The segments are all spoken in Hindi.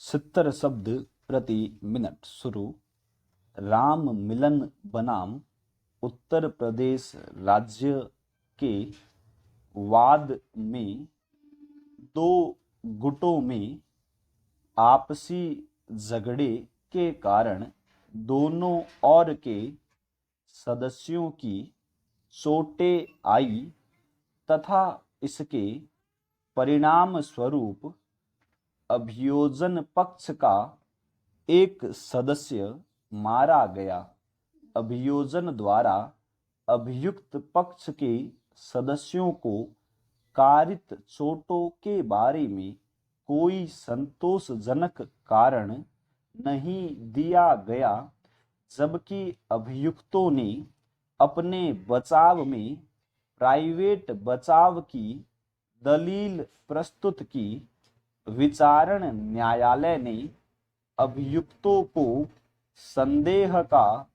70 शब्द प्रति मिनट शुरू। राम मिलन बनाम उत्तर प्रदेश राज्य के वाद में दो गुटों में आपसी झगड़े के कारण दोनों ओर के सदस्यों की चोटें आई तथा इसके परिणाम स्वरूप अभियोजन पक्ष का एक सदस्य मारा गया। अभियोजन द्वारा अभियुक्त पक्ष के सदस्यों को कारित चोटों के बारे में कोई संतोषजनक कारण नहीं दिया गया, जबकि अभियुक्तों ने अपने बचाव में प्राइवेट बचाव की दलील प्रस्तुत की। विचारण न्यायालय ने अभियुक्तों को संदेह का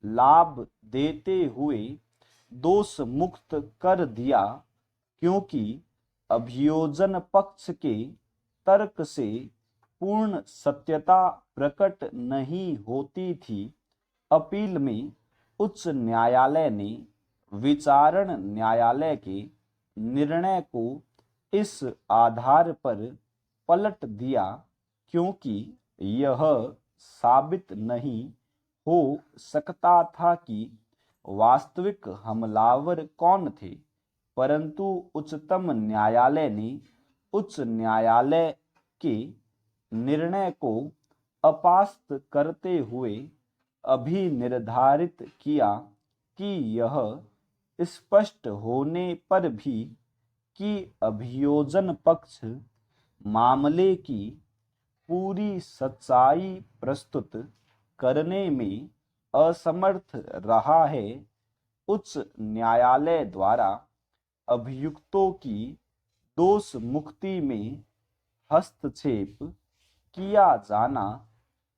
लाभ देते हुए दोष मुक्त कर दिया, क्योंकि अभियोजन पक्ष के तर्क से पूर्ण सत्यता प्रकट नहीं होती थी। अपील में उच्च न्यायालय ने विचारण न्यायालय के निर्णय को इस आधार पर पलट दिया क्योंकि यह साबित नहीं हो सकता था कि वास्तविक हमलावर कौन थे, परंतु उच्चतम न्यायालय ने उच्च न्यायालय के निर्णय को अपास्त करते हुए अभी निर्धारित किया कि यह स्पष्ट होने पर भी कि अभियोजन पक्ष मामले की पूरी सच्चाई प्रस्तुत करने में असमर्थ रहा है, उच्च न्यायालय द्वारा अभियुक्तों की दोष मुक्ति में हस्तक्षेप किया जाना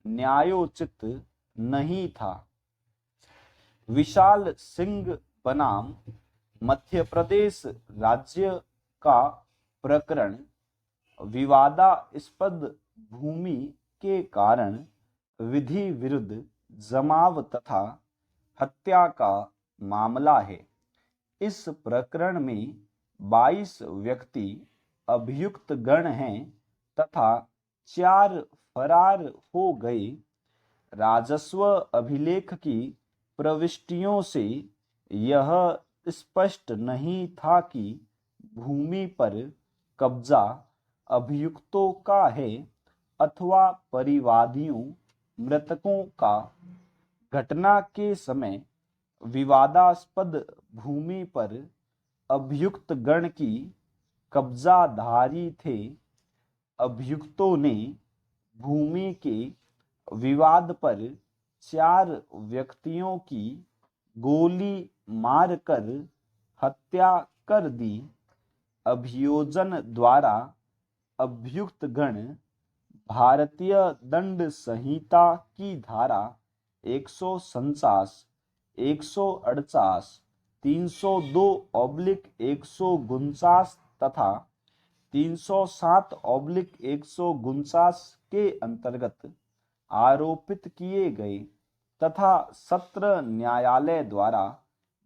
न्यायोचित नहीं था। विशाल सिंह बनाम मध्य प्रदेश राज्य का प्रकरण विवादास्पद भूमि के कारण विधि विरुद्ध जमाव तथा हत्या का मामला है। इस प्रकरण में 22 व्यक्ति अभियुक्त गण हैं तथा 4 फरार हो गए। राजस्व अभिलेख की प्रविष्टियों से यह स्पष्ट नहीं था कि भूमि पर कब्जा अभियुक्तों का है अथवा परिवादियों मृतकों का। घटना के समय विवादास्पद भूमि पर अभियुक्त गण की कब्जाधारी थे। अभियुक्तों ने भूमि के विवाद पर 4 व्यक्तियों की गोली मारकर हत्या कर दी। अभियोजन द्वारा अभियुक्त गण भारतीय दंड संहिता की धारा 149, 148, 302/149 तथा 307/149 के अंतर्गत आरोपित किए गए तथा सत्र न्यायालय द्वारा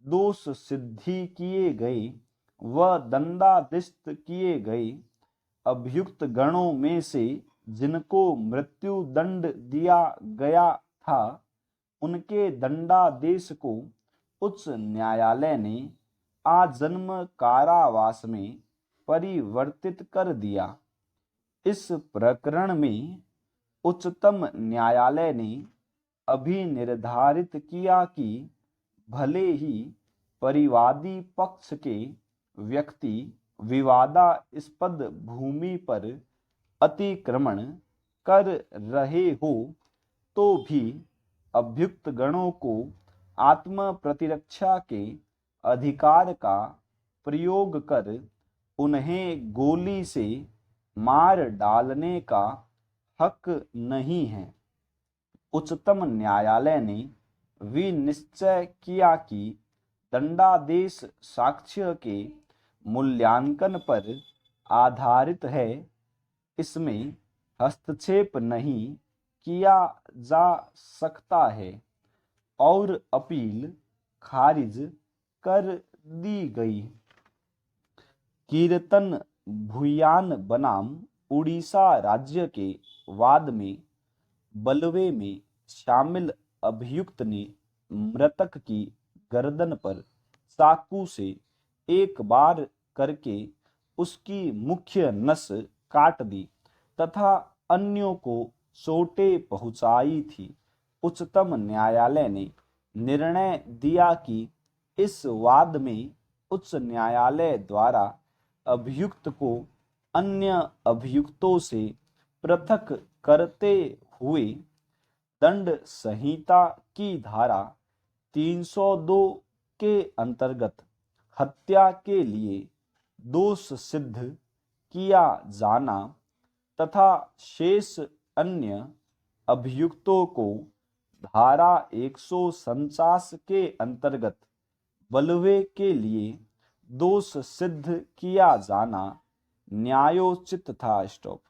दोष सिद्धि किए गए व दंडाधिष्ट किए गए। अभियुक्त गणों में से जिनको मृत्यु दंड दिया गया था, उनके दंडादेश को उच्च न्यायालय ने आजन्म कारावास में परिवर्तित कर दिया। इस प्रकरण में उच्चतम न्यायालय ने अभी निर्धारित किया कि भले ही परिवादी पक्ष के व्यक्ति विवादास्पद भूमि पर अतिक्रमण कर रहे हो, तो भी अभियुक्त गणों को आत्म प्रतिरक्षा के अधिकार का प्रयोग कर उन्हें गोली से मार डालने का हक नहीं है। उच्चतम न्यायालय ने विनिश्चय किया कि दंडादेश साक्ष्य के मूल्यांकन पर आधारित है। इसमें हस्तक्षेप नहीं किया जा सकता है और अपील खारिज कर दी गई। कीर्तन भूयान बनाम उड़ीसा राज्य के वाद में बलवे में शामिल अभियुक्त ने मृतक की गर्दन पर चाकू से एक बार करके उसकी मुख्य नस काट दी तथा अन्यों को चोटें पहुंचाई थी। उच्चतम न्यायालय ने निर्णय दिया कि इस वाद में उच्च न्यायालय द्वारा अभियुक्त को अन्य अभियुक्तों से पृथक करते हुए दंड संहिता की धारा 302 के अंतर्गत हत्या के लिए दोष सिद्ध किया जाना तथा शेष अन्य अभियुक्तों को धारा 149 के अंतर्गत बलवे के लिए दोष सिद्ध किया जाना न्यायोचित था। स्टॉप।